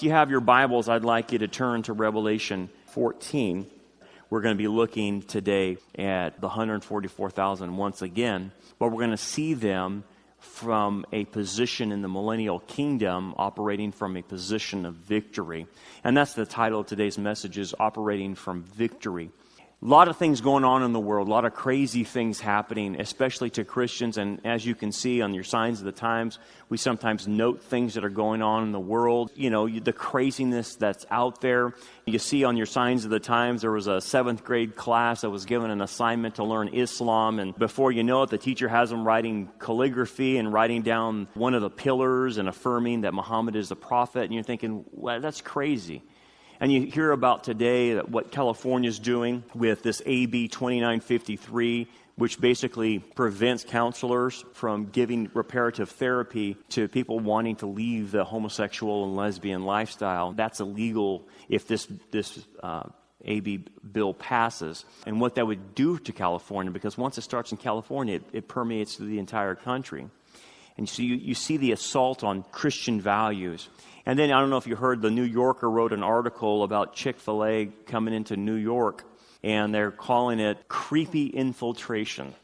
you have your Bibles, I'd like you to turn to Revelation 14. We're going to be looking today at the 144,000 once again, but we're going to see them from a position in the millennial kingdom, operating from a position of victory. And that's the title of today's message, is Operating from Victory. A lot of things going on in the world, a lot of crazy things happening, especially to Christians. And as you can see on your signs of the times, we sometimes note things that are going on in the world. You know, the craziness that's out there. You see on your signs of the times, there was a 7th grade class that was given an assignment to learn Islam. And before you know it, the teacher has them writing calligraphy and writing down one of the pillars and affirming that Muhammad is the prophet. And you're thinking, well, that's crazy. And you hear about today that what California's doing with this AB 2953, which basically prevents counselors from giving reparative therapy to people wanting to leave the homosexual and lesbian lifestyle. That's illegal if this AB bill passes. And what that would do to California, because once it starts in California, it permeates through the entire country. And so you see the assault on Christian values. And then, I don't know if you heard, the New Yorker wrote an article about Chick-fil-A coming into New York, and they're calling it creepy infiltration.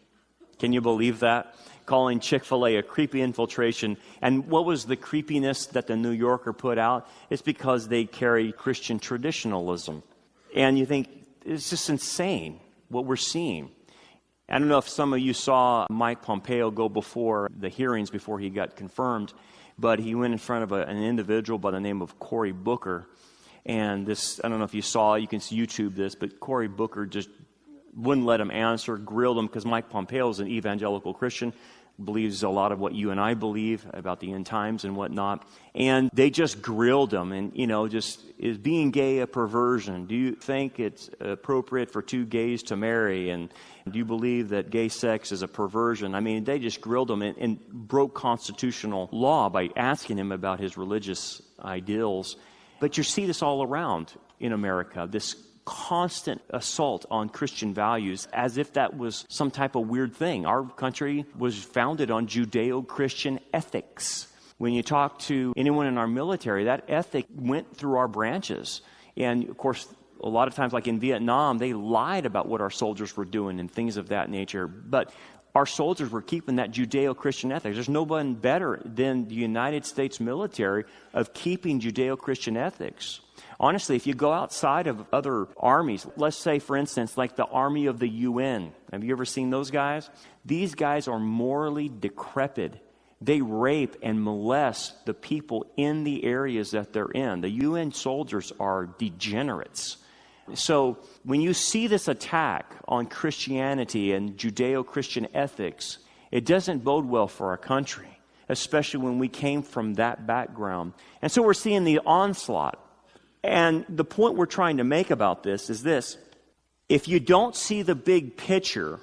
Can you believe that? Calling Chick-fil-A a creepy infiltration. And what was the creepiness that the New Yorker put out? It's because they carry Christian traditionalism. And you think, it's just insane what we're seeing. I don't know if some of you saw Mike Pompeo go before the hearings before he got confirmed, but he went in front of an individual by the name of Cory Booker. And this, I don't know if you saw, you can YouTube this, but Cory Booker just wouldn't let him answer, grilled him, because Mike Pompeo is an evangelical Christian, believes a lot of what you and I believe about the end times and whatnot. And they just grilled him and, just, is being gay a perversion? Do you think it's appropriate for two gays to marry? And do you believe that gay sex is a perversion? I mean, they just grilled him and broke constitutional law by asking him about his religious ideals. But you see this all around in America, this constant assault on Christian values, as if that was some type of weird thing. Our country was founded on Judeo-Christian ethics. When you talk to anyone in our military, that ethic went through our branches. And of course, a lot of times, like in Vietnam, they lied about what our soldiers were doing and things of that nature. But our soldiers were keeping that Judeo-Christian ethics. There's no one better than the United States military of keeping Judeo-Christian ethics. Honestly, if you go outside of other armies, let's say, for instance, like the Army of the UN. Have you ever seen those guys? These guys are morally decrepit. They rape and molest the people in the areas that they're in. The UN soldiers are degenerates. So when you see this attack on Christianity and Judeo-Christian ethics, it doesn't bode well for our country, especially when we came from that background. And so we're seeing the onslaught. And the point we're trying to make about this is this: if you don't see the big picture,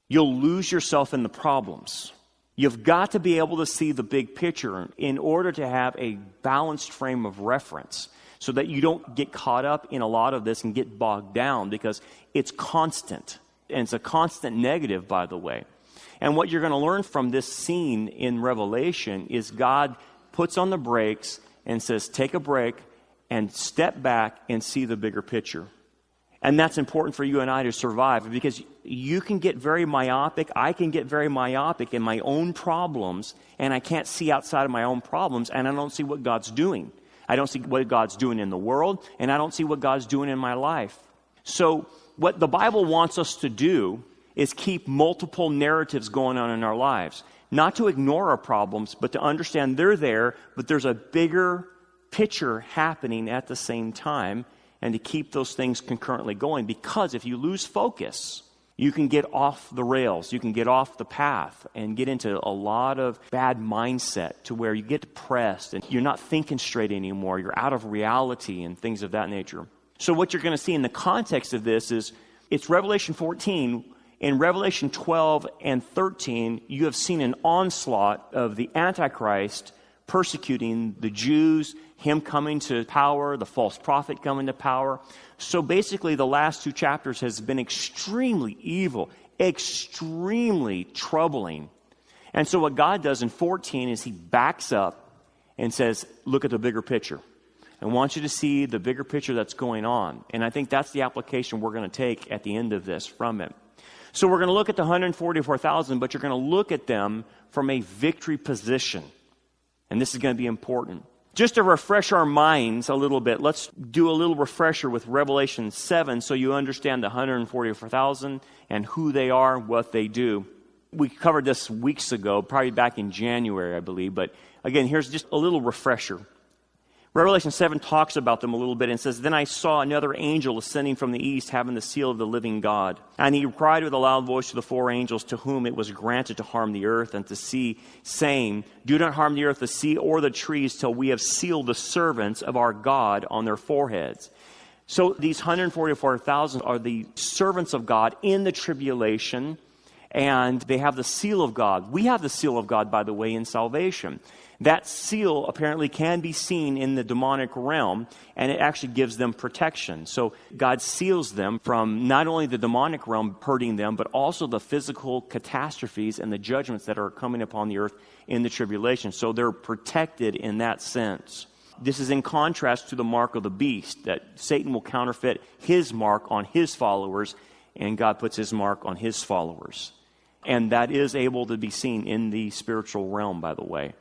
you'll lose yourself in the problems. You've got to be able to see the big picture in order to have a balanced frame of reference, so that you don't get caught up in a lot of this and get bogged down, because it's constant. And it's a constant negative, by the way. And what you're going to learn from this scene in Revelation is God puts on the brakes and says, take a break and step back and see the bigger picture. And that's important for you and I to survive, because you can get very myopic. I can get very myopic in my own problems, and I can't see outside of my own problems, and I don't see what God's doing. I don't see what God's doing in the world, and I don't see what God's doing in my life. So what the Bible wants us to do is keep multiple narratives going on in our lives. Not to ignore our problems, but to understand they're there, but there's a bigger picture happening at the same time, and to keep those things concurrently going. Because if you lose focus, you can get off the rails, you can get off the path and get into a lot of bad mindset to where you get depressed and you're not thinking straight anymore. You're out of reality and things of that nature. So what you're going to see in the context of this is, it's Revelation 14. In Revelation 12 and 13, you have seen an onslaught of the Antichrist persecuting the Jews, him coming to power, the false prophet coming to power. So basically, the last two chapters has been extremely evil, extremely troubling. And so what God does in 14 is he backs up and says, look at the bigger picture. I want you to see the bigger picture that's going on. And I think that's the application we're going to take at the end of this from it. So we're going to look at the 144,000, but you're going to look at them from a victory position. And this is going to be important. Just to refresh our minds a little bit, let's do a little refresher with Revelation 7 so you understand the 144,000 and who they are, what they do. We covered this weeks ago, probably back in January, I believe. But again, here's just a little refresher. Revelation 7 talks about them a little bit and says, "Then I saw another angel ascending from the east, having the seal of the living God. And he cried with a loud voice to the four angels to whom it was granted to harm the earth and the sea, saying, 'Do not harm the earth, the sea, or the trees, till we have sealed the servants of our God on their foreheads.'" So these 144,000 are the servants of God in the tribulation, and they have the seal of God. We have the seal of God, by the way, in salvation. That seal apparently can be seen in the demonic realm, and it actually gives them protection. So God seals them from not only the demonic realm hurting them, but also the physical catastrophes and the judgments that are coming upon the earth in the tribulation. So they're protected in that sense. This is in contrast to the mark of the beast, that Satan will counterfeit his mark on his followers, and God puts his mark on his followers. And that is able to be seen in the spiritual realm, by the way.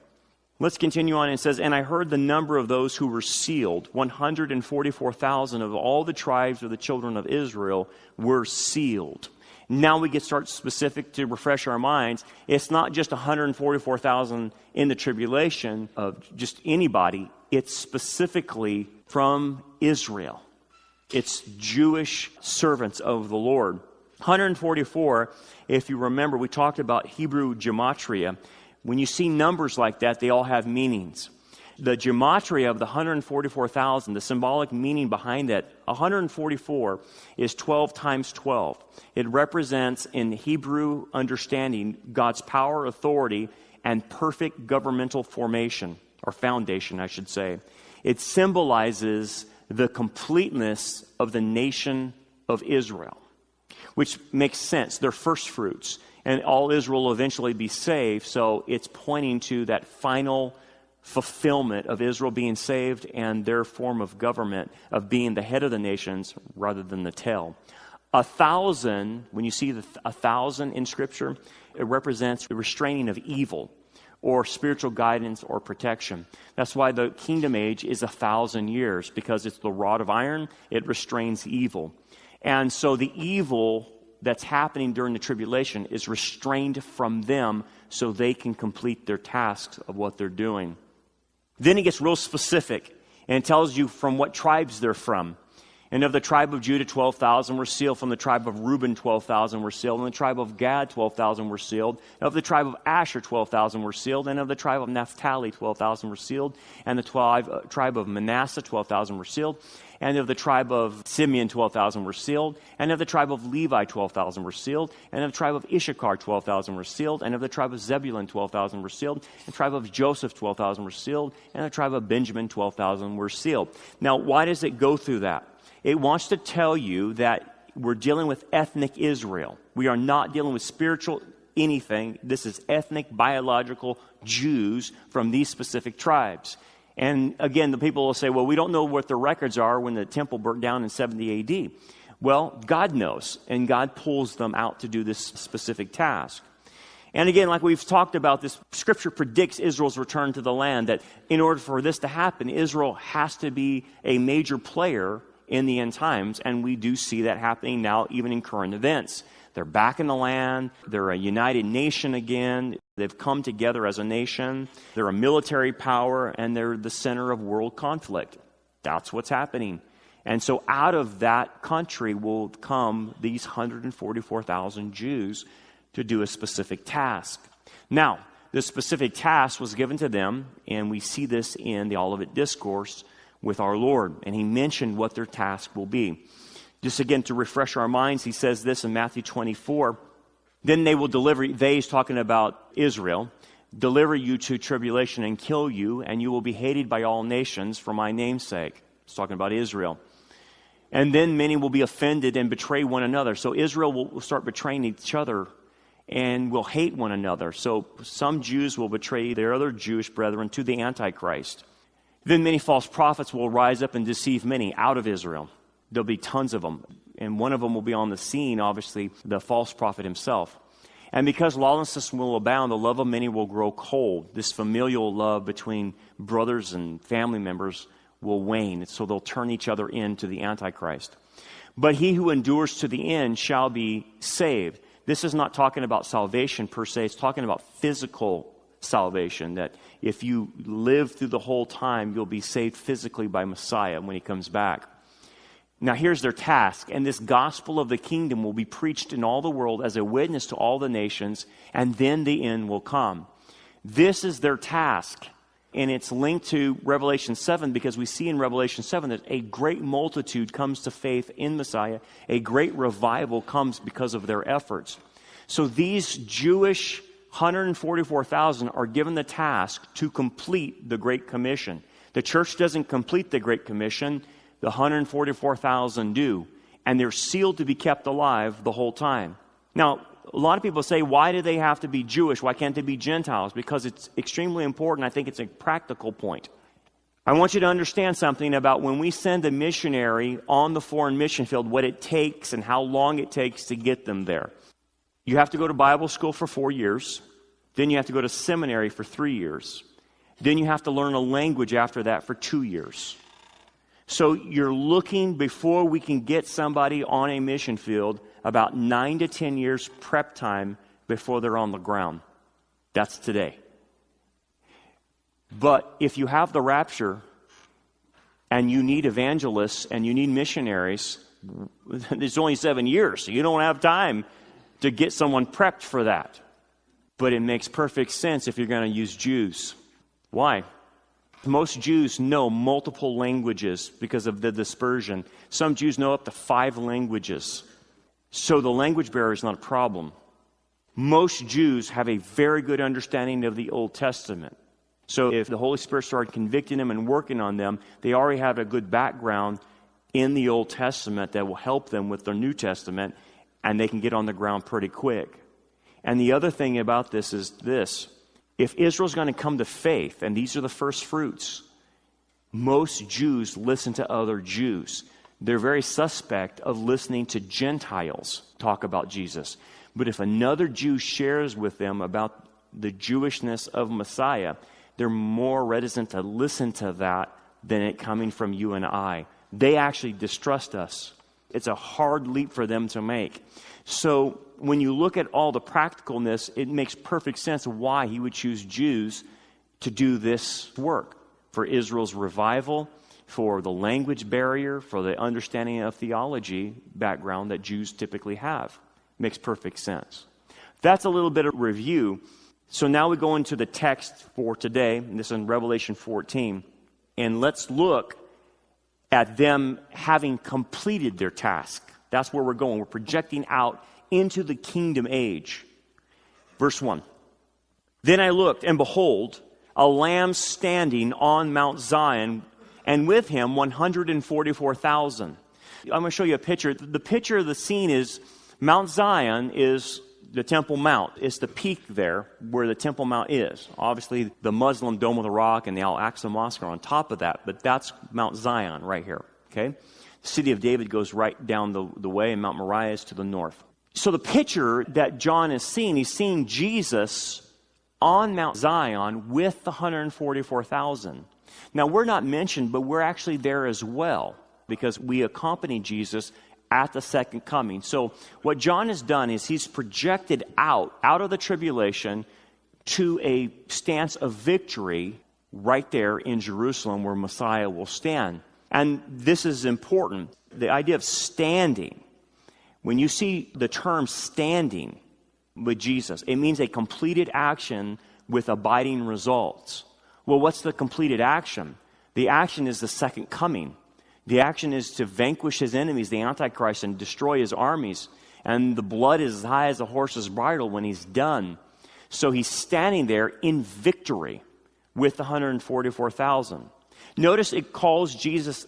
Let's continue on. It says, "And I heard the number of those who were sealed. 144,000 of all the tribes of the children of Israel were sealed." Now we get start specific to refresh our minds. It's not just 144,000 in the tribulation of just anybody. It's specifically from Israel. It's Jewish servants of the Lord. 144, if you remember, we talked about Hebrew gematria. When you see numbers like that, they all have meanings. The gematria of the 144,000, the symbolic meaning behind that, 144 is 12 times 12. It represents, in Hebrew understanding, God's power, authority, and perfect governmental formation, or foundation, I should say. It symbolizes the completeness of the nation of Israel, which makes sense. They're first fruits. And all Israel will eventually be saved, so it's pointing to that final fulfillment of Israel being saved and their form of government of being the head of the nations rather than the tail. 1,000, when you see 1,000 in Scripture, it represents the restraining of evil or spiritual guidance or protection. That's why the kingdom age is 1,000 years, because it's the rod of iron. It restrains evil. And so the evil that's happening during the tribulation is restrained from them so they can complete their tasks of what they're doing. Then it gets real specific, and it tells you from what tribes they're from. And of the tribe of Judah, 12,000 were sealed. From the tribe of Reuben, 12,000 were sealed. And the tribe of Gad, 12,000 were sealed. And of the tribe of Asher, 12,000 were sealed. And of the tribe of Naphtali, 12,000 were sealed. And the tribe of Manasseh, 12,000 were sealed. And of the tribe of Simeon, 12,000 were sealed. And of the tribe of Levi, 12,000 were sealed. And of the tribe of Issachar, 12,000 were sealed. And of the tribe of Zebulun, 12,000 were sealed. And the tribe of Joseph, 12,000 were sealed. And the tribe of Benjamin, 12,000 were sealed. Now, why does it go through that? It wants to tell you that we're dealing with ethnic Israel. We are not dealing with spiritual anything. This is ethnic, biological Jews from these specific tribes. And again, the people will say, well, we don't know what the records are when the temple burnt down in 70 AD. Well, God knows, and God pulls them out to do this specific task. And again, like we've talked about, this scripture predicts Israel's return to the land, that in order for this to happen, Israel has to be a major player in the end times, and we do see that happening now, even in current events. They're back in the land. They're a united nation again. They've come together as a nation. They're a military power, and they're the center of world conflict. That's what's happening. And so out of that country will come these 144,000 Jews to do a specific task. Now, this specific task was given to them, and we see this in the Olivet Discourse with our Lord. And he mentioned what their task will be. Just again, to refresh our minds, he says this in Matthew 24. Then they will deliver, he's talking about Israel, deliver you to tribulation and kill you, and you will be hated by all nations for my name's sake. He's talking about Israel. And then many will be offended and betray one another. So Israel will start betraying each other and will hate one another. So some Jews will betray their other Jewish brethren to the Antichrist. Then many false prophets will rise up and deceive many out of Israel. There'll be tons of them. And one of them will be on the scene, obviously, the false prophet himself. And because lawlessness will abound, the love of many will grow cold. This familial love between brothers and family members will wane. So they'll turn each other into the Antichrist. But he who endures to the end shall be saved. This is not talking about salvation per se. It's talking about physical salvation, that if you live through the whole time, you'll be saved physically by Messiah when he comes back. Now here's their task, and this gospel of the kingdom will be preached in all the world as a witness to all the nations, and then the end will come. This is their task, and it's linked to Revelation 7, because we see in Revelation 7 that a great multitude comes to faith in Messiah. A great revival comes because of their efforts. So these Jewish 144,000 are given the task to complete the Great Commission. The church doesn't complete the Great Commission. The 144,000 do. And they're sealed to be kept alive the whole time. Now, a lot of people say, why do they have to be Jewish? Why can't they be Gentiles? Because it's extremely important. I think it's a practical point. I want you to understand something about when we send a missionary on the foreign mission field, what it takes and how long it takes to get them there. You have to go to Bible school for 4 years. Then you have to go to seminary for 3 years. Then you have to learn a language after that for 2 years. So you're looking, before we can get somebody on a mission field, about 9 to 10 years prep time before they're on the ground. That's today. But if you have the rapture and you need evangelists and you need missionaries, it's only 7 years, so you don't have time to get someone prepped for that. But it makes perfect sense if you're going to use Jews. Why? Most Jews know multiple languages because of the dispersion. Some Jews know up to 5 languages. So the language barrier is not a problem. Most Jews have a very good understanding of the Old Testament. So if the Holy Spirit started convicting them and working on them, they already have a good background in the Old Testament that will help them with the New Testament, and they can get on the ground pretty quick. And the other thing about this is this. If Israel's going to come to faith, and these are the first fruits, most Jews listen to other Jews. They're very suspect of listening to Gentiles talk about Jesus. But if another Jew shares with them about the Jewishness of Messiah, they're more reticent to listen to that than it coming from you and I. They actually distrust us. It's a hard leap for them to make. So when you look at all the practicalness, it makes perfect sense why he would choose Jews to do this work. For Israel's revival, for the language barrier, for the understanding of theology background that Jews typically have. Makes perfect sense. That's a little bit of review. So now we go into the text for today, and this is in Revelation 14. And let's look at them having completed their task. That's where we're going. We're projecting out into the kingdom age. Verse 1. Then I looked, and behold, a lamb standing on Mount Zion, and with him 144,000. I'm going to show you a picture. The picture of the scene is Mount Zion is the Temple Mount. It's the peak there where the Temple Mount is. Obviously, the Muslim Dome of the Rock and the Al-Aqsa Mosque are on top of that, but that's Mount Zion right here. Okay? The city of David goes right down the way, and Mount Moriah is to the north. So the picture that John is seeing, he's seeing Jesus on Mount Zion with the 144,000. Now, we're not mentioned, but we're actually there as well because we accompany Jesus at the second coming. So what John has done is he's projected out of the tribulation to a stance of victory right there in Jerusalem where Messiah will stand. And this is important. The idea of standing. When you see the term standing with Jesus, it means a completed action with abiding results. Well, what's the completed action? The action is the second coming. The action is to vanquish his enemies, the Antichrist, and destroy his armies. And the blood is as high as a horse's bridle when he's done. So he's standing there in victory with the 144,000. Notice it calls Jesus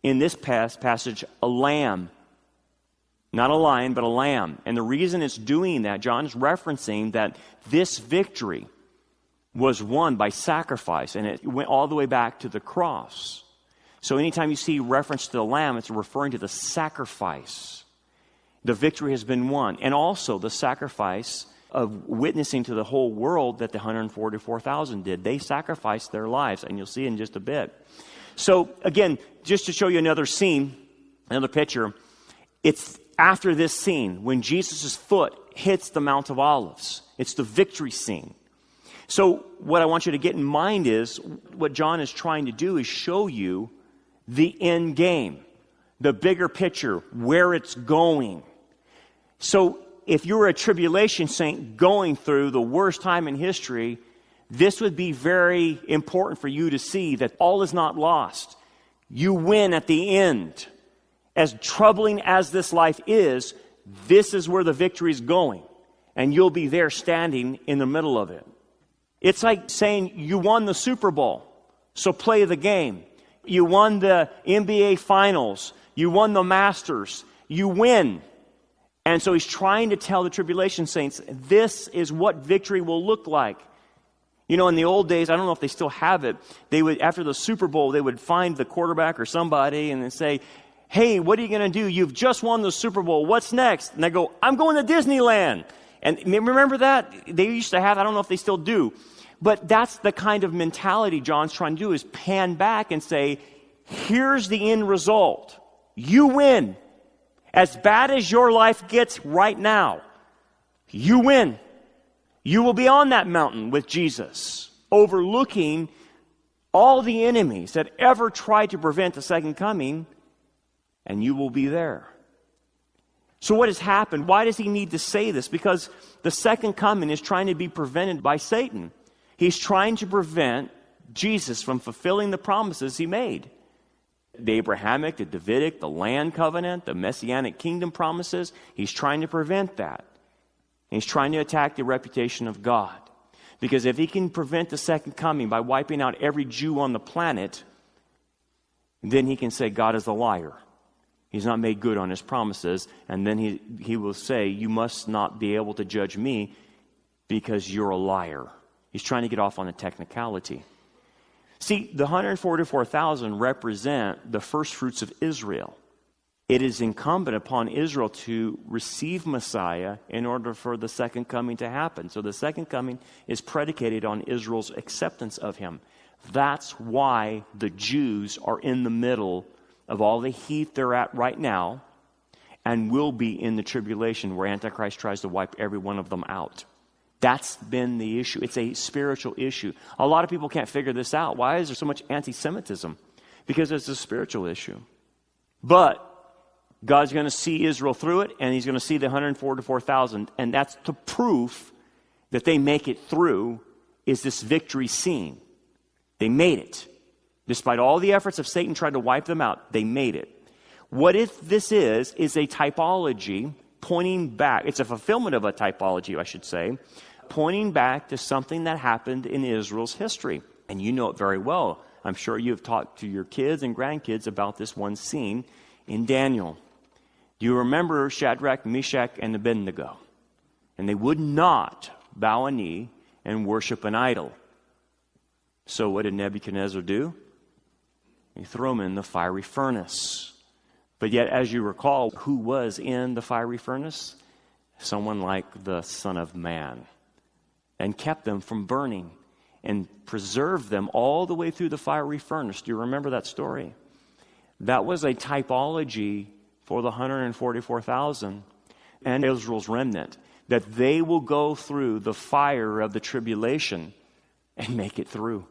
in this passage a lamb. Not a lion, but a lamb. And the reason it's doing that, John's referencing that this victory was won by sacrifice, and it went all the way back to the cross. So anytime you see reference to the lamb, it's referring to the sacrifice. The victory has been won. And also the sacrifice of witnessing to the whole world that the 144,000 did. They sacrificed their lives, and you'll see in just a bit. So again, just to show you another scene, another picture, it's after this scene when Jesus' foot hits the Mount of Olives. It's the victory scene. So what I want you to get in mind is what John is trying to do is show you the end game, the bigger picture, where it's going. So if you're a tribulation saint going through the worst time in history, this would be very important for you to see that all is not lost. You win at the end. As troubling as this life is, this is where the victory is going. And you'll be there standing in the middle of it. It's like saying you won the Super Bowl, so play the game. You won the NBA Finals. You won the Masters. You win. And so he's trying to tell the tribulation saints, this is what victory will look like. You know, in the old days, I don't know if they still have it, they would, after the Super Bowl, they would find the quarterback or somebody and then say, hey, what are you going to do? You've just won the Super Bowl. What's next? And they go, I'm going to Disneyland. And remember that? They used to have, I don't know if they still do. But that's the kind of mentality John's trying to do, is pan back and say, here's the end result. You win. As bad as your life gets right now, you win. You will be on that mountain with Jesus, overlooking all the enemies that ever tried to prevent the second coming, and you will be there. So what has happened? Why does he need to say this? Because the second coming is trying to be prevented by Satan. He's trying to prevent Jesus from fulfilling the promises he made. The Abrahamic, the Davidic, the land covenant, the Messianic kingdom promises. He's trying to prevent that. And he's trying to attack the reputation of God. Because if he can prevent the second coming by wiping out every Jew on the planet, then he can say God is a liar. He's not made good on his promises. And then he will say, you must not be able to judge me because you're a liar. He's trying to get off on a technicality. See, the 144,000 represent the first fruits of Israel. It is incumbent upon Israel to receive Messiah in order for the second coming to happen. So the second coming is predicated on Israel's acceptance of him. That's why the Jews are in the middle of all the heat they're at right now and will be in the tribulation where Antichrist tries to wipe every one of them out. That's been the issue. It's a spiritual issue. A lot of people can't figure this out. Why is there so much anti-Semitism? Because it's a spiritual issue. But God's going to see Israel through it, and he's going to see the 144,000. And that's the proof that they make it through, is this victory scene. They made it. Despite all the efforts of Satan trying to wipe them out, they made it. What if this is a typology pointing back. It's a fulfillment of a typology, I should say, pointing back to something that happened in Israel's history. And you know it very well. I'm sure you've talked to your kids and grandkids about this one scene in Daniel. Do you remember Shadrach, Meshach, and Abednego? And they would not bow a knee and worship an idol. So what did Nebuchadnezzar do? He threw them in the fiery furnace. But yet, as you recall, who was in the fiery furnace? Someone like the Son of Man. And kept them from burning and preserved them all the way through the fiery furnace. Do you remember that story? That was a typology for the 144,000 and Israel's remnant, that they will go through the fire of the tribulation and make it through,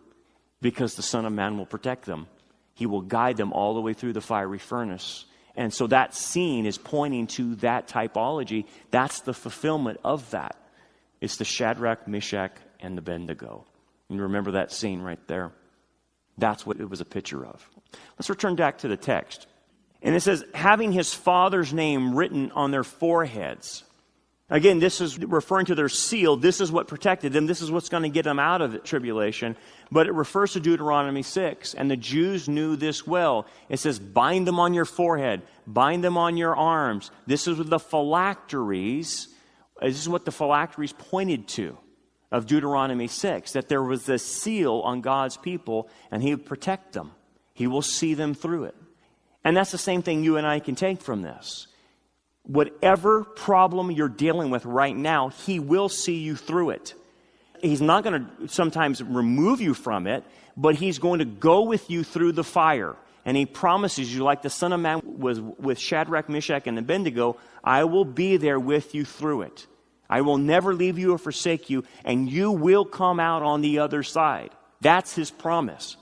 because the Son of Man will protect them. He will guide them all the way through the fiery furnace. And so that scene is pointing to that typology. That's the fulfillment of that. It's the Shadrach, Meshach, and Abednego. And remember that scene right there. That's what it was a picture of. Let's return back to the text. And it says, having his Father's name written on their foreheads. Again, this is referring to their seal. This is what protected them. This is what's going to get them out of tribulation. But it refers to Deuteronomy 6. And the Jews knew this well. It says, bind them on your forehead. Bind them on your arms. This is the phylacteries. This is what the phylacteries pointed to. of Deuteronomy 6, that there was a seal on God's people, and He would protect them. He will see them through it. And that's the same thing you and I can take from this. Whatever problem you're dealing with right now, He will see you through it. He's not going to sometimes remove you from it, but He's going to go with you through the fire. And He promises you, like the Son of Man was with Shadrach, Meshach, and Abednego, I will be there with you through it. I will never leave you or forsake you, and you will come out on the other side. That's His promise.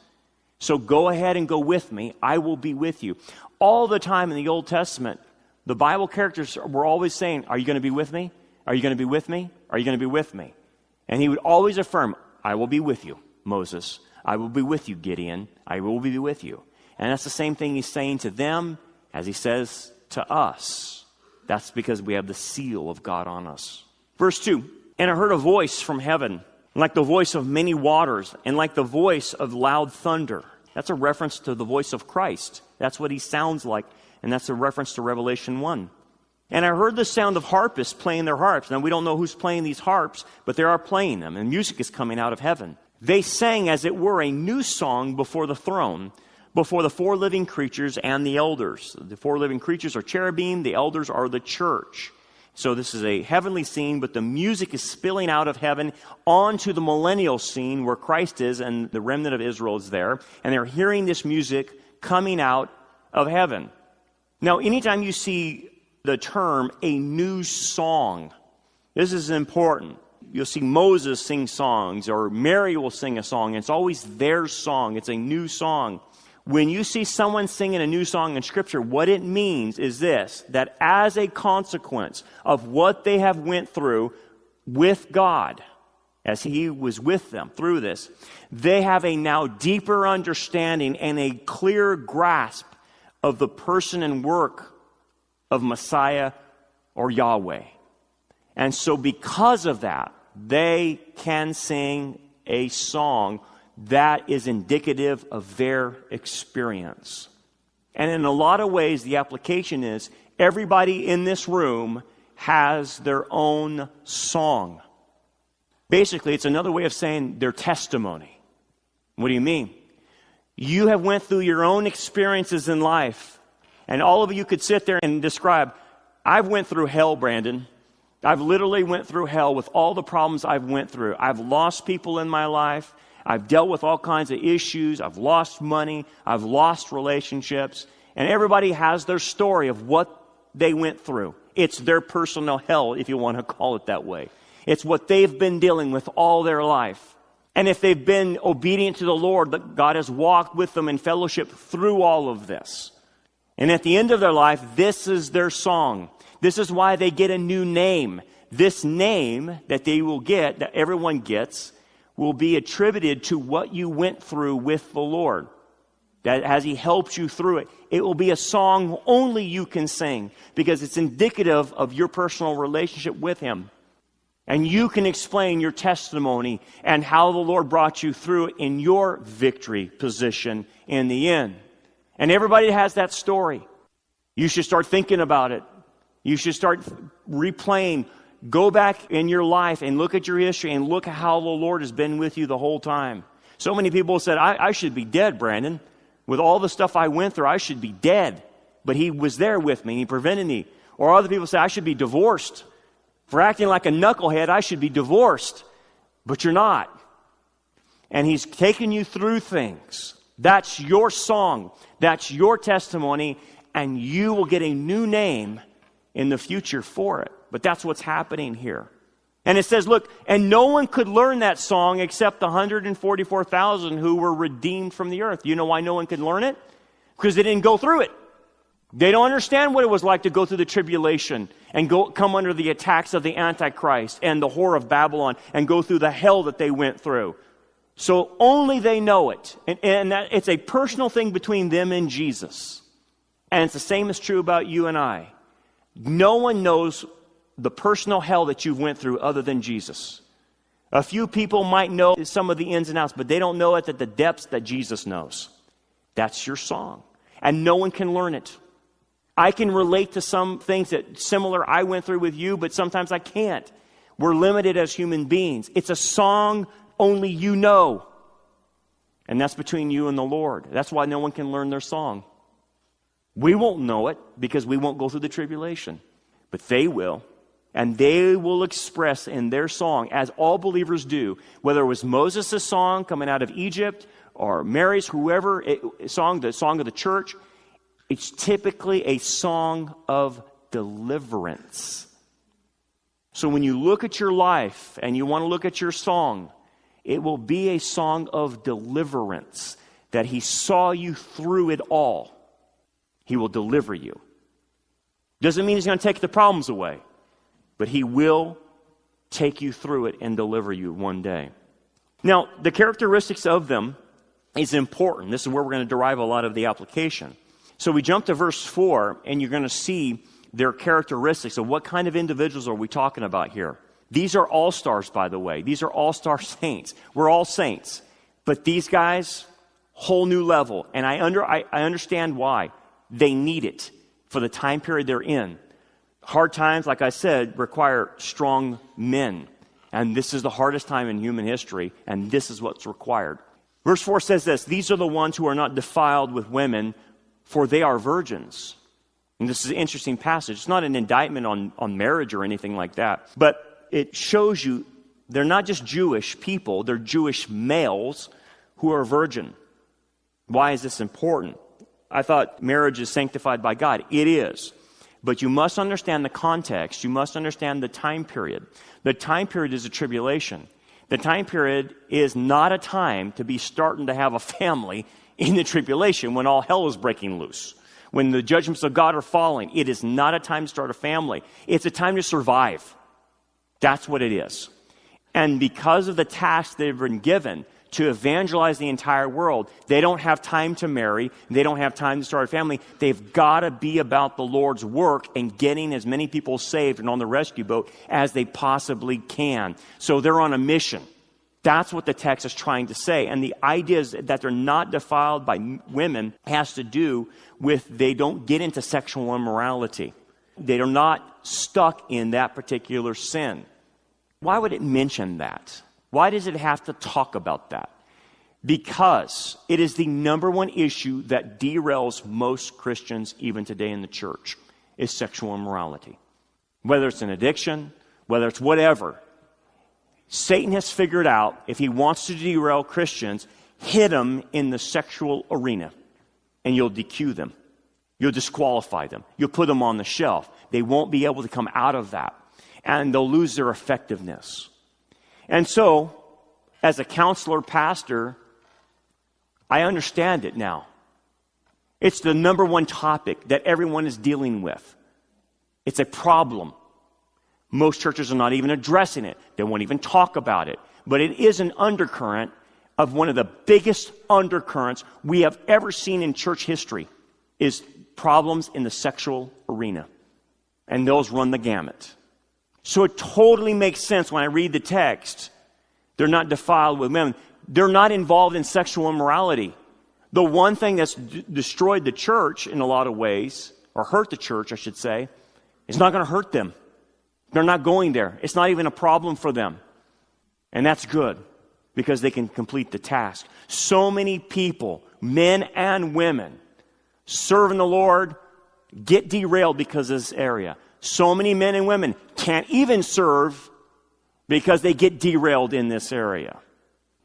So go ahead and go with me. I will be with you. All the time in the Old Testament, the Bible characters were always saying, are you going to be with me? Are you going to be with me? Are you going to be with me? And He would always affirm, I will be with you, Moses. I will be with you, Gideon. I will be with you. And that's the same thing He's saying to them as He says to us. That's because we have the seal of God on us. Verse 2, and I heard a voice from heaven, like the voice of many waters, and like the voice of loud thunder. That's a reference to the voice of Christ. That's what He sounds like, and that's a reference to Revelation 1. And I heard the sound of harpists playing their harps. Now, we don't know who's playing these harps, but they are playing them, and music is coming out of heaven. They sang, as it were, a new song before the throne, before the four living creatures and the elders. The four living creatures are cherubim, the elders are the church. So this is a heavenly scene, but the music is spilling out of heaven onto the millennial scene where Christ is and the remnant of Israel is there. And they're hearing this music coming out of heaven. Now, anytime you see the term a new song, this is important. You'll see Moses sing songs, or Mary will sing a song. It's always their song. It's a new song. When you see someone singing a new song in Scripture, what it means is this, that as a consequence of what they have went through with God, as He was with them through this, they have a now deeper understanding and a clear grasp of the person and work of Messiah or Yahweh. And so because of that, they can sing a song that is indicative of their experience. And in a lot of ways, the application is everybody in this room has their own song. Basically, it's another way of saying their testimony. What do you mean? You have went through your own experiences in life, and all of you could sit there and describe, I've went through hell, Brandon. I've literally went through hell with all the problems I've went through. I've lost people in my life. I've dealt with all kinds of issues. I've lost money. I've lost relationships. And everybody has their story of what they went through. It's their personal hell, if you want to call it that way. It's what they've been dealing with all their life. And if they've been obedient to the Lord, God has walked with them in fellowship through all of this. And at the end of their life, this is their song. This is why they get a new name. This name that they will get, that everyone gets, will be attributed to what you went through with the Lord. That as He helps you through it, it will be a song only you can sing because it's indicative of your personal relationship with Him. And you can explain your testimony and how the Lord brought you through it in your victory position in the end. And everybody has that story. You should start thinking about it. You should start replaying. Go back in your life and look at your history and look at how the Lord has been with you the whole time. So many people said, I should be dead, Brandon. With all the stuff I went through, I should be dead. But He was there with me. He prevented me. Or other people say, I should be divorced. For acting like a knucklehead, I should be divorced. But you're not. And He's taken you through things. That's your song. That's your testimony. And you will get a new name in the future for it. But that's what's happening here. And it says, look, and no one could learn that song except the 144,000 who were redeemed from the earth. You know why no one could learn it? Because they didn't go through it. They don't understand what it was like to go through the tribulation and come under the attacks of the Antichrist and the whore of Babylon and go through the hell that they went through. So only they know it. And that it's a personal thing between them and Jesus. And it's the same is true about you and I. No one knows the personal hell that you've went through other than Jesus. A few people might know some of the ins and outs, but they don't know it at the depths that Jesus knows. That's your song. And no one can learn it. I can relate to some things that similar I went through with you, but sometimes I can't. We're limited as human beings. It's a song only you know. And that's between you and the Lord. That's why no one can learn their song. We won't know it because we won't go through the tribulation. But they will. And they will express in their song, as all believers do, whether it was Moses' song coming out of Egypt or Mary's, whoever, the song of the church, it's typically a song of deliverance. So when you look at your life and you want to look at your song, it will be a song of deliverance, that He saw you through it all. He will deliver you. Doesn't mean He's going to take the problems away, but He will take you through it and deliver you one day. Now, the characteristics of them is important. This is where we're going to derive a lot of the application. So we jump to verse 4, and you're going to see their characteristics of what kind of individuals are we talking about here. These are all-stars, by the way. These are all-star saints. We're all saints. But these guys, whole new level. And I understand why. They need it for the time period they're in. Hard times, like I said, require strong men. And this is the hardest time in human history, and this is what's required. Verse 4 says this, "These are the ones who are not defiled with women, for they are virgins." And this is an interesting passage. It's not an indictment on marriage or anything like that. But it shows you they're not just Jewish people, they're Jewish males who are virgin. Why is this important? I thought marriage is sanctified by God. It is. But you must understand the context. You must understand the time period. The time period is a tribulation. The time period is not a time to be starting to have a family in the tribulation when all hell is breaking loose. When the judgments of God are falling, it is not a time to start a family. It's a time to survive. That's what it is. And because of the task they've been given to evangelize the entire world, they don't have time to marry. They don't have time to start a family. They've got to be about the Lord's work and getting as many people saved and on the rescue boat as they possibly can. So they're on a mission. That's what the text is trying to say. And the idea is that they're not defiled by women has to do with they don't get into sexual immorality. They are not stuck in that particular sin. Why would it mention that? Why does it have to talk about that? Because it is the number one issue that derails most Christians even today in the church is sexual immorality. Whether it's an addiction, whether it's whatever. Satan has figured out if he wants to derail Christians, hit them in the sexual arena and you'll DQ them. You'll disqualify them. You'll put them on the shelf. They won't be able to come out of that and they'll lose their effectiveness. And so, as a counselor, pastor, I understand it now. It's the number one topic that everyone is dealing with. It's a problem. Most churches are not even addressing it. They won't even talk about it. But it is an undercurrent of one of the biggest undercurrents we have ever seen in church history is problems in the sexual arena. And those run the gamut. So it totally makes sense when I read the text. They're not defiled with women. They're not involved in sexual immorality. The one thing that's destroyed the church in a lot of ways, or hurt the church, I should say, is not going to hurt them. They're not going there. It's not even a problem for them. And that's good because they can complete the task. So many people, men and women, serving the Lord, get derailed because of this area. So many men and women can't even serve because they get derailed in this area.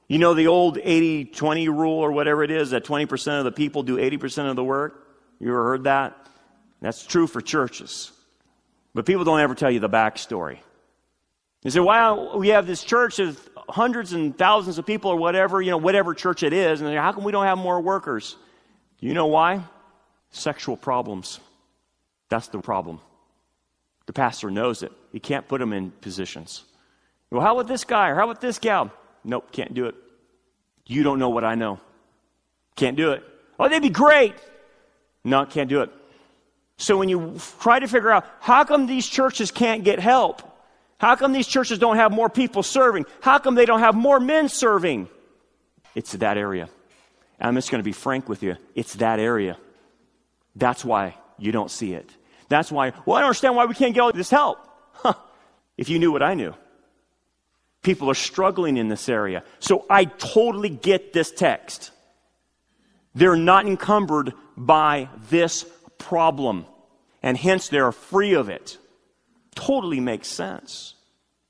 You know the old 80-20 rule or whatever it is, that 20% of the people do 80% of the work? You ever heard that? That's true for churches. But people don't ever tell you the backstory. They say, wow, we have this church of hundreds and thousands of people or whatever, whatever church it is. And how come we don't have more workers? You know why? Sexual problems. That's the problem. The pastor knows it. He can't put them in positions. Well, how about this guy or how about this gal? Nope, can't do it. You don't know what I know. Can't do it. Oh, they'd be great. No, can't do it. So when you try to figure out how come these churches can't get help? How come these churches don't have more people serving? How come they don't have more men serving? It's that area. And I'm just going to be frank with you. It's that area. That's why you don't see it. That's why, I don't understand why we can't get all this help. If you knew what I knew, People are struggling in this area. So I totally get this text. They're not encumbered by this problem, and hence they're free of it. Totally makes sense.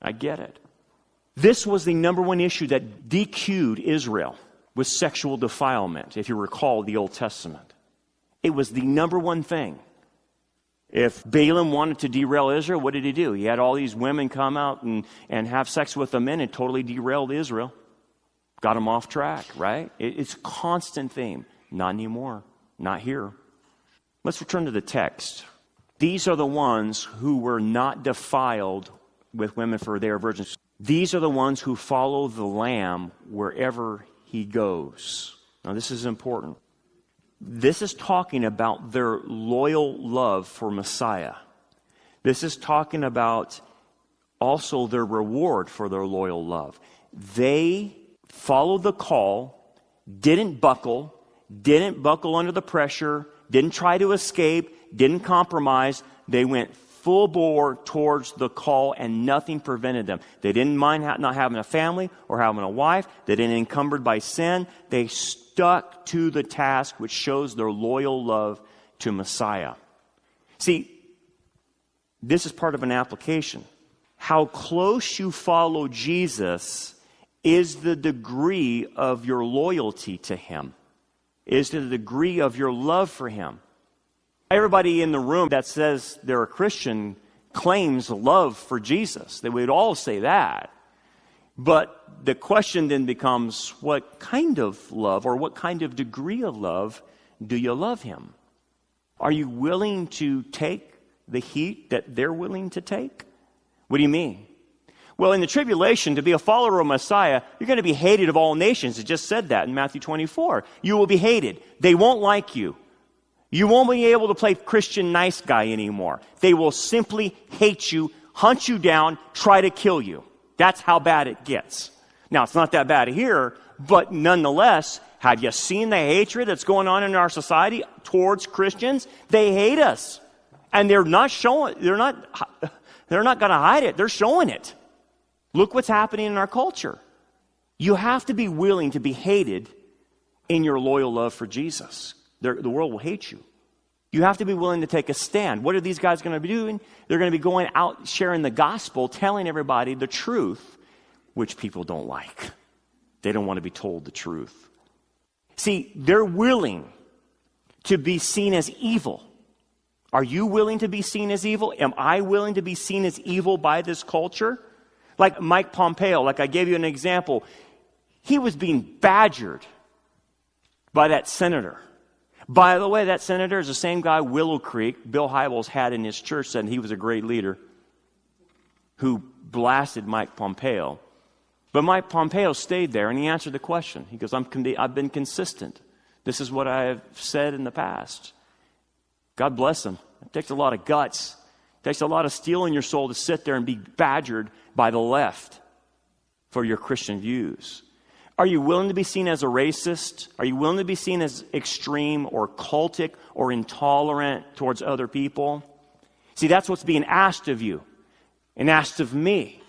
I get it. This was the number one issue that DQ'd Israel, with sexual defilement, if you recall the Old Testament. It was the number one thing. If Balaam wanted to derail Israel, what did he do? He had all these women come out and have sex with the men and totally derailed Israel. Got them off track, right? It's a constant theme. Not anymore. Not here. Let's return to the text. These are the ones who were not defiled with women, for they are virgins. These are the ones who follow the Lamb wherever he goes. Now, this is important. This is talking about their loyal love for Messiah. This is talking about also their reward for their loyal love. They followed the call, didn't buckle under the pressure, didn't try to escape, didn't compromise. They went full bore towards the call, and nothing prevented them. They didn't mind not having a family or having a wife. They didn't encumbered by sin. They stuck to the task, which shows their loyal love to Messiah. See, this is part of an application. How close you follow Jesus is the degree of your loyalty to him, is the degree of your love for him. Everybody in the room that says they're a Christian claims love for Jesus. They would all say that. But the question then becomes, what kind of love or what kind of degree of love do you love him? Are you willing to take the heat that they're willing to take? What do you mean? Well, in the tribulation, to be a follower of Messiah, you're going to be hated of all nations. It just said that in Matthew 24. You will be hated. They won't like you. You won't be able to play Christian nice guy anymore. They will simply hate you, hunt you down, try to kill you. That's how bad it gets. Now, it's not that bad here, but nonetheless, have you seen the hatred that's going on in our society towards Christians? They hate us. And they're not going to hide it. They're showing it. Look what's happening in our culture. You have to be willing to be hated in your loyal love for Jesus. The world will hate you. You have to be willing to take a stand. What are these guys going to be doing? They're going to be going out sharing the gospel, telling everybody the truth, which people don't like. They don't want to be told the truth. See, they're willing to be seen as evil. Are you willing to be seen as evil? Am I willing to be seen as evil by this culture? Like Mike Pompeo, like I gave you an example. He was being badgered by that senator. By the way, that senator is the same guy Willow Creek, Bill Hybels, had in his church, said he was a great leader, who blasted Mike Pompeo. But Mike Pompeo stayed there, and he answered the question. He goes, I've been consistent. This is what I have said in the past. God bless him. It takes a lot of guts. It takes a lot of steel in your soul to sit there and be badgered by the left for your Christian views. Are you willing to be seen as a racist? Are you willing to be seen as extreme or cultic or intolerant towards other people? See, that's what's being asked of you and asked of me.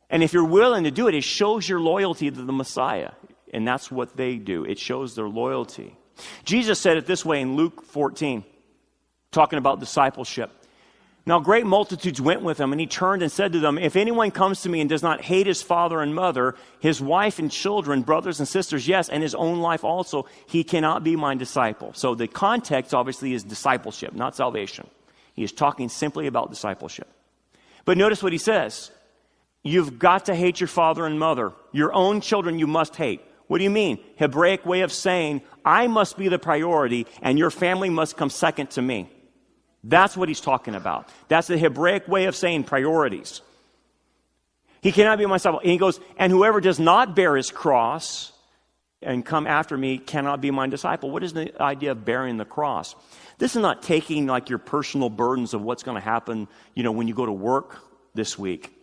And if you're willing to do it, it shows your loyalty to the Messiah. And that's what they do. It shows their loyalty. Jesus said it this way in Luke 14, talking about discipleship. Now great multitudes went with him, and he turned and said to them, if anyone comes to me and does not hate his father and mother, his wife and children, brothers and sisters, yes, and his own life also, he cannot be my disciple. So the context obviously is discipleship, not salvation. He is talking simply about discipleship. But notice what he says. You've got to hate your father and mother. Your own children you must hate. What do you mean? Hebraic way of saying, I must be the priority and your family must come second to me. That's what he's talking about. That's the Hebraic way of saying priorities. He cannot be my disciple. And he goes, and whoever does not bear his cross and come after me cannot be my disciple. What is the idea of bearing the cross? This is not taking like your personal burdens of what's going to happen, when you go to work this week.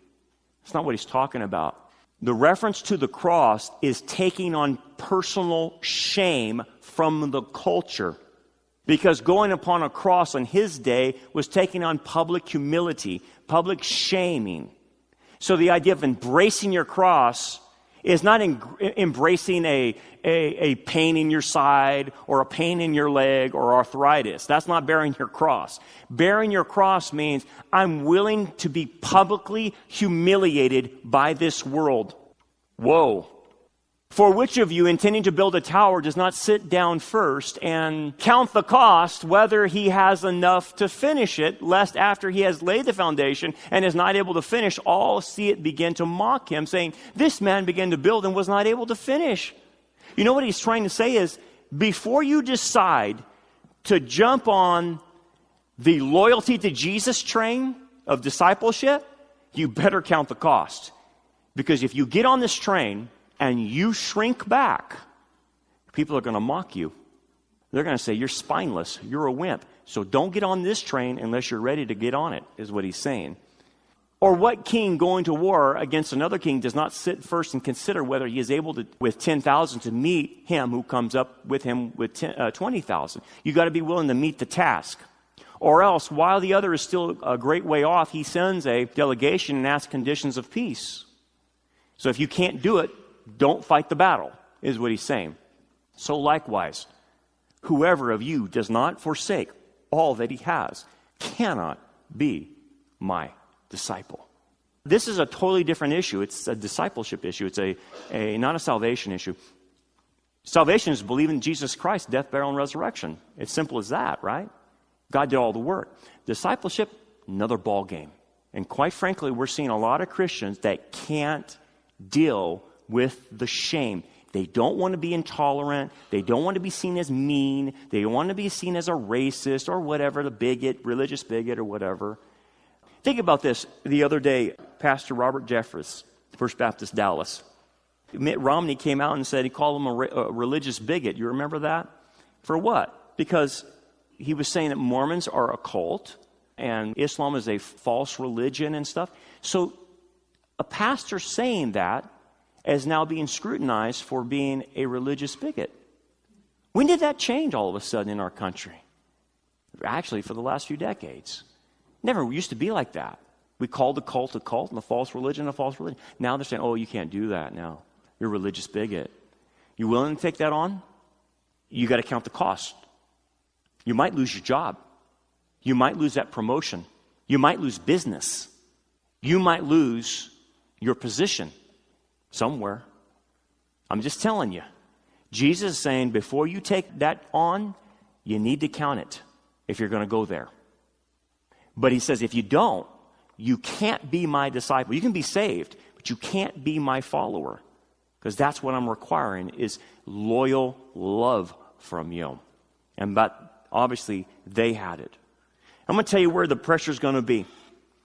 It's not what he's talking about. The reference to the cross is taking on personal shame from the culture. Because going upon a cross on his day was taking on public humility, public shaming. So the idea of embracing your cross is not embracing a pain in your side or a pain in your leg or arthritis. That's not bearing your cross. Bearing your cross means I'm willing to be publicly humiliated by this world. Whoa. For which of you, intending to build a tower, does not sit down first and count the cost, whether he has enough to finish it, lest after he has laid the foundation and is not able to finish, all see it begin to mock him, saying, this man began to build and was not able to finish. You know what he's trying to say is, before you decide to jump on the loyalty to Jesus train of discipleship, you better count the cost. Because if you get on this train and you shrink back, people are going to mock you. They're going to say, you're spineless, you're a wimp. So don't get on this train unless you're ready to get on it, is what he's saying. Or what king going to war against another king does not sit first and consider whether he is able to, with 10,000, to meet him who comes up with him with 20,000. You got to be willing to meet the task. Or else, while the other is still a great way off, he sends a delegation and asks conditions of peace. So if you can't do it, don't fight the battle, is what he's saying. So likewise, whoever of you does not forsake all that he has cannot be my disciple. This is a totally different issue. It's a discipleship issue. It's not a salvation issue. Salvation is believing in Jesus Christ, death, burial, and resurrection. It's simple as that, right? God did all the work. Discipleship, another ball game. And quite frankly, we're seeing a lot of Christians that can't deal with the shame. They don't want to be intolerant. They don't want to be seen as mean. They don't want to be seen as a racist or whatever, the bigot, religious bigot or whatever. Think about this. The other day, Pastor Robert Jeffress, First Baptist Dallas, Mitt Romney came out and said he called him a religious bigot. You remember that? For what? Because he was saying that Mormons are a cult and Islam is a false religion and stuff. So a pastor saying that is now being scrutinized for being a religious bigot. When did that change all of a sudden in our country? Actually, for the last few decades. Never used to be like that. We called the cult a cult and the false religion a false religion. Now they're saying, oh, you can't do that now. You're a religious bigot. You willing to take that on? You got to count the cost. You might lose your job. You might lose that promotion. You might lose business. You might lose your position somewhere. I'm just telling you. Jesus is saying before you take that on, you need to count it if you're going to go there. But he says if you don't, you can't be my disciple. You can be saved, but you can't be my follower. Because that's what I'm requiring is loyal love from you. But obviously they had it. I'm going to tell you where the pressure is going to be.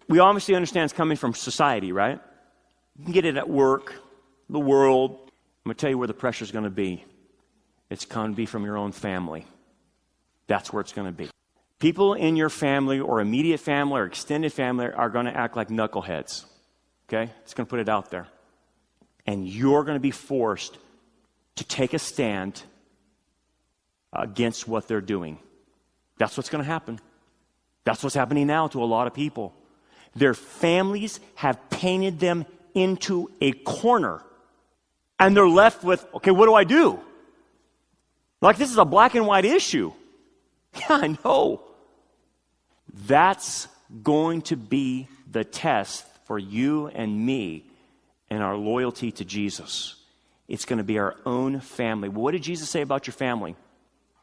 We obviously understand it's coming from society, right? You can get it at work, the world. I'm going to tell you where the pressure is going to be. It's going to be from your own family. That's where it's going to be. People in your family or immediate family or extended family are going to act like knuckleheads. Okay? It's going to put it out there. And you're going to be forced to take a stand against what they're doing. That's what's going to happen. That's what's happening now to a lot of people. Their families have painted them into a corner. And they're left with, okay, what do I do? Like this is a black and white issue. Yeah, I know. That's going to be the test for you and me and our loyalty to Jesus. It's going to be our own family. What did Jesus say about your family?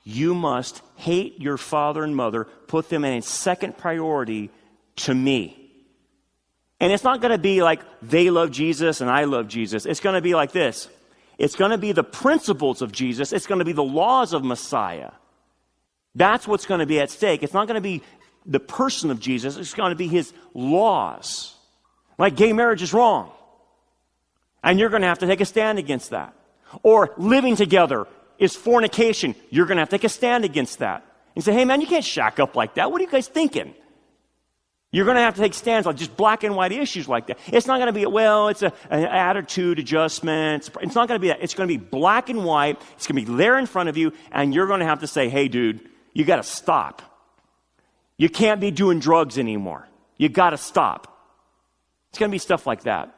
You must hate your father and mother, put them in a second priority to me. And it's not going to be like they love Jesus and I love Jesus. It's going to be like this. It's going to be the principles of Jesus. It's going to be the laws of Messiah. That's what's going to be at stake. It's not going to be the person of Jesus. It's going to be his laws. Like gay marriage is wrong. And you're going to have to take a stand against that. Or living together is fornication. You're going to have to take a stand against that. And say, hey man, you can't shack up like that. What are you guys thinking? You're going to have to take stands on just black and white issues like that. It's not going to be, well, it's an attitude adjustment. It's not going to be that. It's going to be black and white. It's going to be there in front of you. And you're going to have to say, hey dude, you got to stop. You can't be doing drugs anymore. You got to stop. It's going to be stuff like that.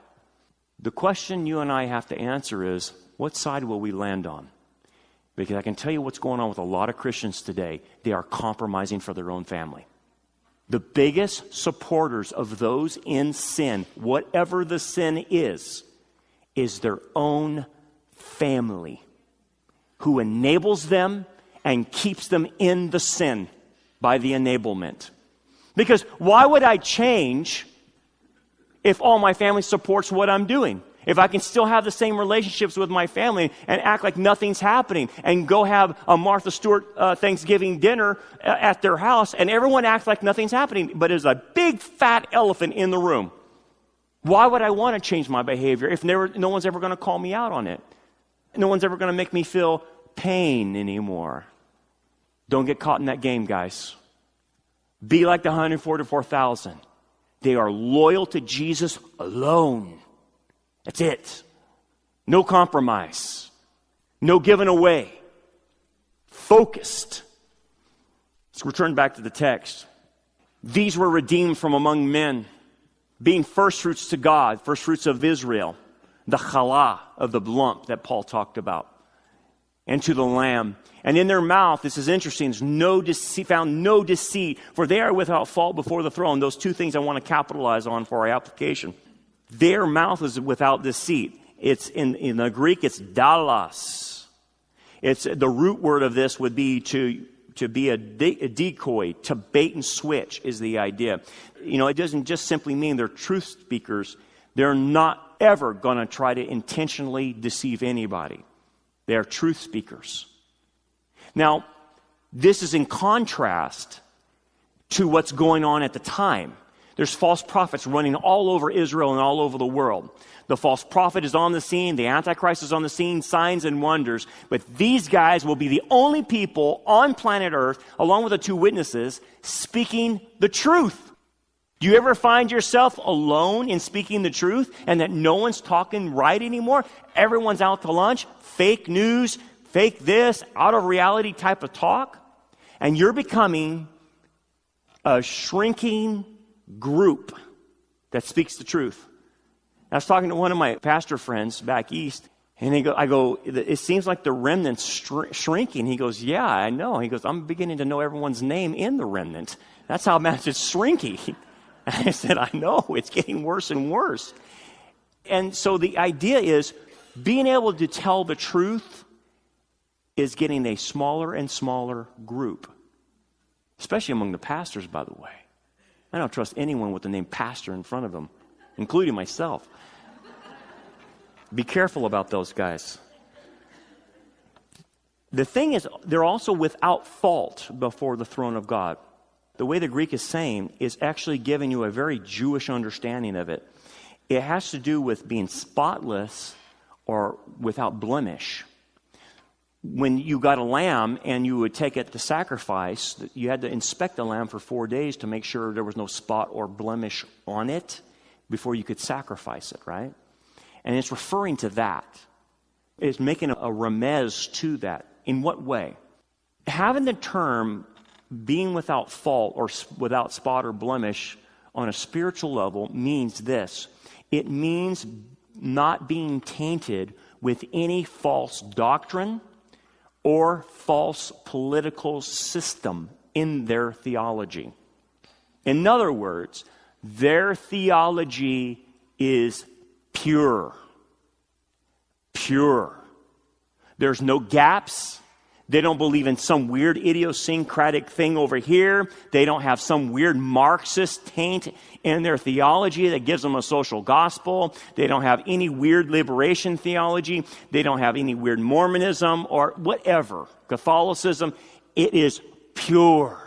The question you and I have to answer is, what side will we land on? Because I can tell you what's going on with a lot of Christians today. They are compromising for their own family. The biggest supporters of those in sin, whatever the sin is their own family, who enables them and keeps them in the sin by the enablement. Because why would I change if all my family supports what I'm doing? If I can still have the same relationships with my family and act like nothing's happening and go have a Martha Stewart Thanksgiving dinner at their house and everyone acts like nothing's happening, but there's a big fat elephant in the room. Why would I want to change my behavior if no one's ever going to call me out on it? No one's ever going to make me feel pain anymore. Don't get caught in that game, guys. Be like the 144,000. They are loyal to Jesus alone. That's it. No compromise. No giving away. Focused. Let's return back to the text. These were redeemed from among men, being first fruits to God, first fruits of Israel, the challah of the lump that Paul talked about, and to the Lamb. And in their mouth, this is interesting, there's no deceit, found no deceit, for they are without fault before the throne. Those two things I want to capitalize on for our application. Their mouth is without deceit. It's in the Greek, it's dalos. It's the root word of this would be to be a decoy, to bait and switch is the idea. It doesn't just simply mean they're truth speakers. They're not ever going to try to intentionally deceive anybody. They are truth speakers. Now, this is in contrast to what's going on at the time. There's false prophets running all over Israel and all over the world. The false prophet is on the scene. The Antichrist is on the scene. Signs and wonders. But these guys will be the only people on planet Earth, along with the two witnesses, speaking the truth. Do you ever find yourself alone in speaking the truth and that no one's talking right anymore? Everyone's out to lunch. Fake news, fake this, out of reality type of talk. And you're becoming a shrinking group that speaks the truth. I was talking to one of my pastor friends back east, and I go, it seems like the remnant's shrinking. He goes, yeah, I know. He goes, I'm beginning to know everyone's name in the remnant. That's how much it's shrinking. I said, I know, it's getting worse and worse. And so the idea is being able to tell the truth is getting a smaller and smaller group, especially among the pastors, by the way. I don't trust anyone with the name pastor in front of them, including myself. Be careful about those guys. The thing is, they're also without fault before the throne of God. The way the Greek is saying is actually giving you a very Jewish understanding of it. It has to do with being spotless or without blemish. When you got a lamb and you would take it to sacrifice, you had to inspect the lamb for 4 days to make sure there was no spot or blemish on it before you could sacrifice it, right? And it's referring to that. It's making a remez to that. In what way? Having the term being without fault or without spot or blemish on a spiritual level means this. It means not being tainted with any false doctrine or false political system in their theology. In other words, their theology is pure. Pure. There's no gaps. They don't believe in some weird idiosyncratic thing over here. They don't have some weird Marxist taint in their theology that gives them a social gospel. They don't have any weird liberation theology. They don't have any weird Mormonism or whatever. Catholicism. It is pure.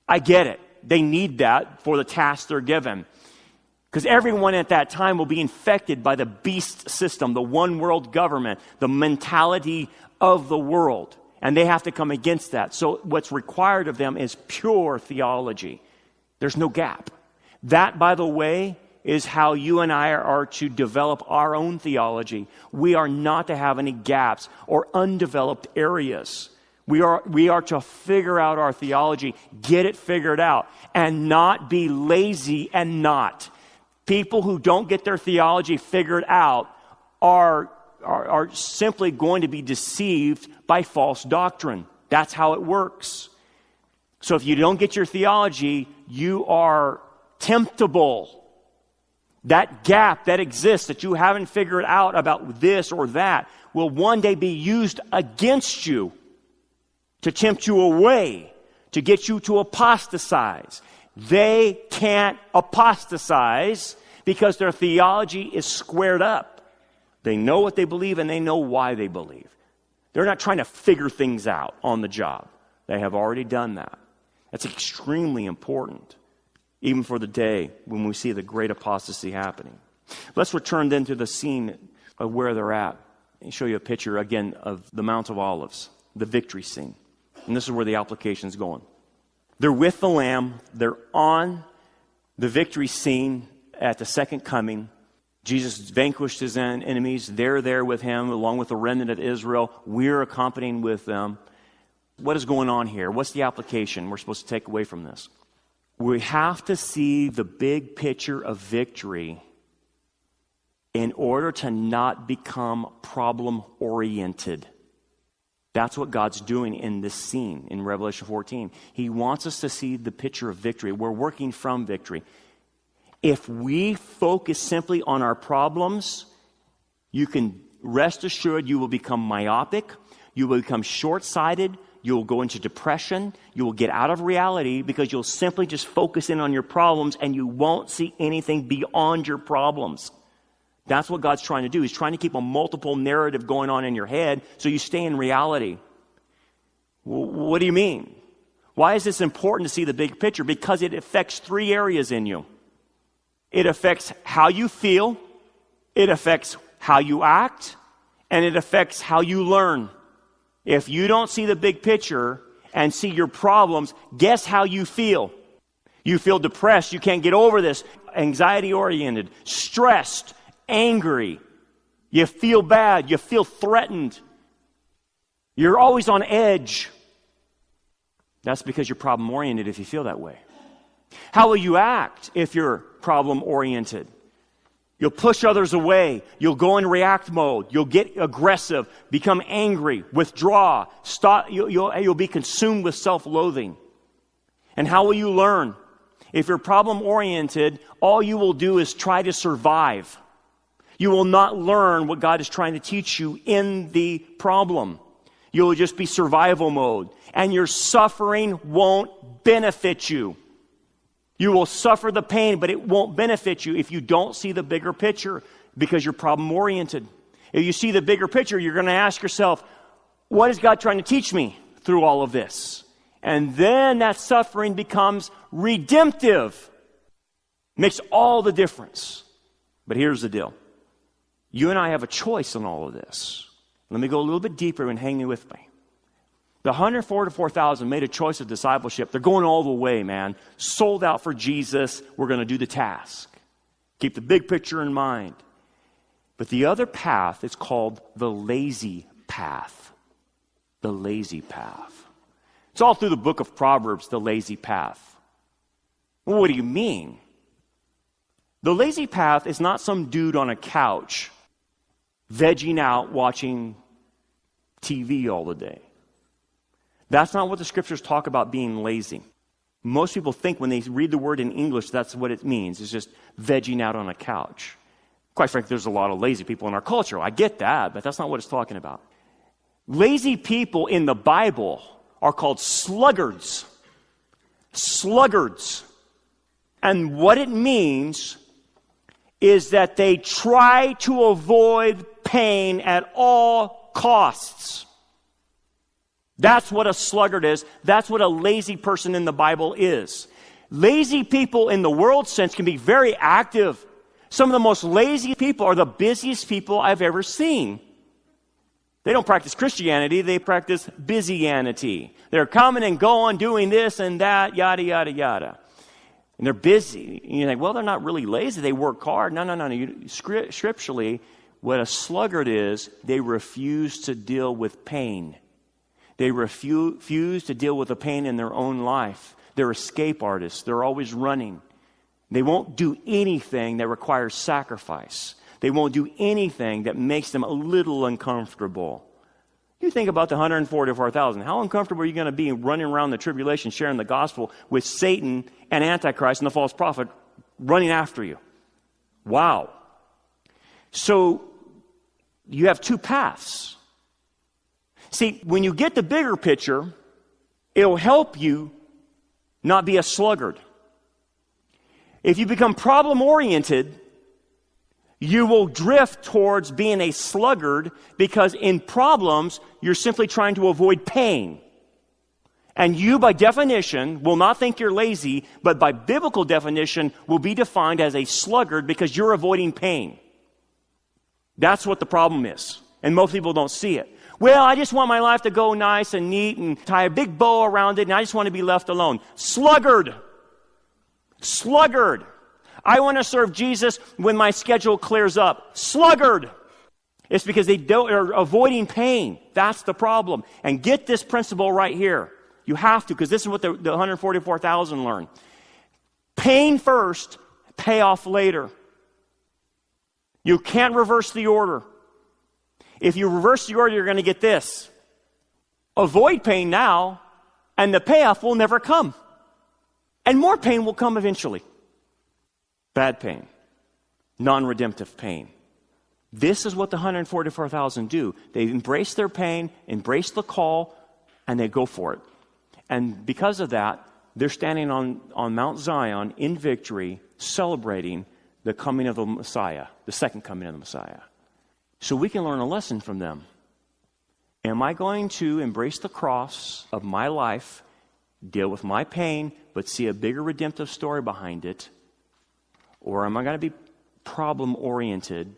I get it. They need that for the task they're given. Because everyone at that time will be infected by the beast system, the one world government, the mentality of the world. And they have to come against that. So what's required of them is pure theology. There's no gap. That, by the way, is how you and I are to develop our own theology. We are not to have any gaps or undeveloped areas. We are to figure out our theology, get it figured out, and not be lazy and not. People who don't get their theology figured out are simply going to be deceived by false doctrine. That's how it works. So if you don't get your theology, you are temptable. That gap that exists that you haven't figured out about this or that will one day be used against you to tempt you away, to get you to apostatize. They can't apostatize because their theology is squared up. They know what they believe and they know why they believe. They're not trying to figure things out on the job. They have already done that. That's extremely important, even for the day when we see the great apostasy happening. Let's return then to the scene of where they're at. I'll show you a picture again of the Mount of Olives, the victory scene. And this is where the application is going. They're with the Lamb. They're on the victory scene at the second coming. Jesus vanquished his enemies. They're there with him, along with the remnant of Israel. We're accompanying with them. What is going on here? What's the application we're supposed to take away from this? We have to see the big picture of victory in order to not become problem-oriented. That's what God's doing in this scene in Revelation 14. He wants us to see the picture of victory. We're working from victory. If we focus simply on our problems, you can rest assured you will become myopic, you will become short-sighted, you will go into depression, you will get out of reality because you'll simply just focus in on your problems and you won't see anything beyond your problems. That's what God's trying to do. He's trying to keep a multiple narrative going on in your head so you stay in reality. What do you mean? Why is this important to see the big picture? Because it affects three areas in you. It affects how you feel, it affects how you act, and it affects how you learn. If you don't see the big picture and see your problems, guess how you feel? You feel depressed, you can't get over this, anxiety-oriented, stressed, angry. You feel bad, you feel threatened. You're always on edge. That's because you're problem-oriented if you feel that way. How will you act if you're problem-oriented? You'll push others away. You'll go in react mode. You'll get aggressive, become angry, withdraw, stop. You'll be consumed with self-loathing. And how will you learn? If you're problem-oriented, all you will do is try to survive. You will not learn what God is trying to teach you in the problem. You will just be survival mode. And your suffering won't benefit you. You will suffer the pain, but it won't benefit you if you don't see the bigger picture because you're problem-oriented. If you see the bigger picture, you're going to ask yourself, what is God trying to teach me through all of this? And then that suffering becomes redemptive. Makes all the difference. But here's the deal. You and I have a choice on all of this. Let me go a little bit deeper and hang with me. The 144,000 made a choice of discipleship. They're going all the way, man. Sold out for Jesus. We're going to do the task. Keep the big picture in mind. But the other path is called the lazy path. The lazy path. It's all through the book of Proverbs, the lazy path. Well, what do you mean? The lazy path is not some dude on a couch vegging out watching TV all the day. That's not what the scriptures talk about being lazy. Most people think when they read the word in English, that's what it means. It's just vegging out on a couch. Quite frankly, there's a lot of lazy people in our culture. I get that, but that's not what it's talking about. Lazy people in the Bible are called sluggards. Sluggards. And what it means is that they try to avoid pain at all costs. That's what a sluggard is. That's what a lazy person in the Bible is. Lazy people in the world sense can be very active. Some of the most lazy people are the busiest people I've ever seen. They don't practice Christianity, they practice busyanity. They're coming and going, doing this and that, yada, yada, yada. And they're busy. And you think, well, they're not really lazy, they work hard. No. Scripturally, what a sluggard is, they refuse to deal with pain. They refuse to deal with the pain in their own life. They're escape artists. They're always running. They won't do anything that requires sacrifice. They won't do anything that makes them a little uncomfortable. You think about the 144,000. How uncomfortable are you going to be running around the tribulation, sharing the gospel with Satan and Antichrist and the false prophet running after you? Wow. So you have two paths. See, when you get the bigger picture, it'll help you not be a sluggard. If you become problem-oriented, you will drift towards being a sluggard because in problems, you're simply trying to avoid pain. And you, by definition, will not think you're lazy, but by biblical definition, will be defined as a sluggard because you're avoiding pain. That's what the problem is. And most people don't see it. Well, I just want my life to go nice and neat and tie a big bow around it, and I just want to be left alone. Sluggard. Sluggard. I want to serve Jesus when my schedule clears up. Sluggard. It's because they are avoiding pain. That's the problem. And get this principle right here. You have to, because this is what the 144,000 learn. Pain first, payoff later. You can't reverse the order. If you reverse the order, you're going to get this. Avoid pain now, and the payoff will never come. And more pain will come eventually. Bad pain. Non-redemptive pain. This is what the 144,000 do. They embrace their pain, embrace the call, and they go for it. And because of that, they're standing on Mount Zion in victory, celebrating the coming of the Messiah, the second coming of the Messiah. So we can learn a lesson from them. Am I going to embrace the cross of my life, deal with my pain, but see a bigger redemptive story behind it? Or am I going to be problem-oriented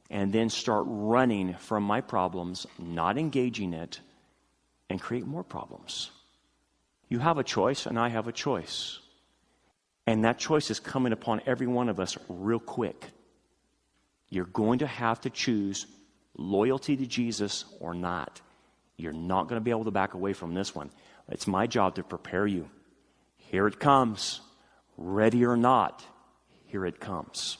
and then start running from my problems, not engaging it, and create more problems? You have a choice, and I have a choice. And that choice is coming upon every one of us real quick. You're going to have to choose loyalty to Jesus or not. You're not going to be able to back away from this one. It's my job to prepare you. Here it comes. Ready or not, here it comes.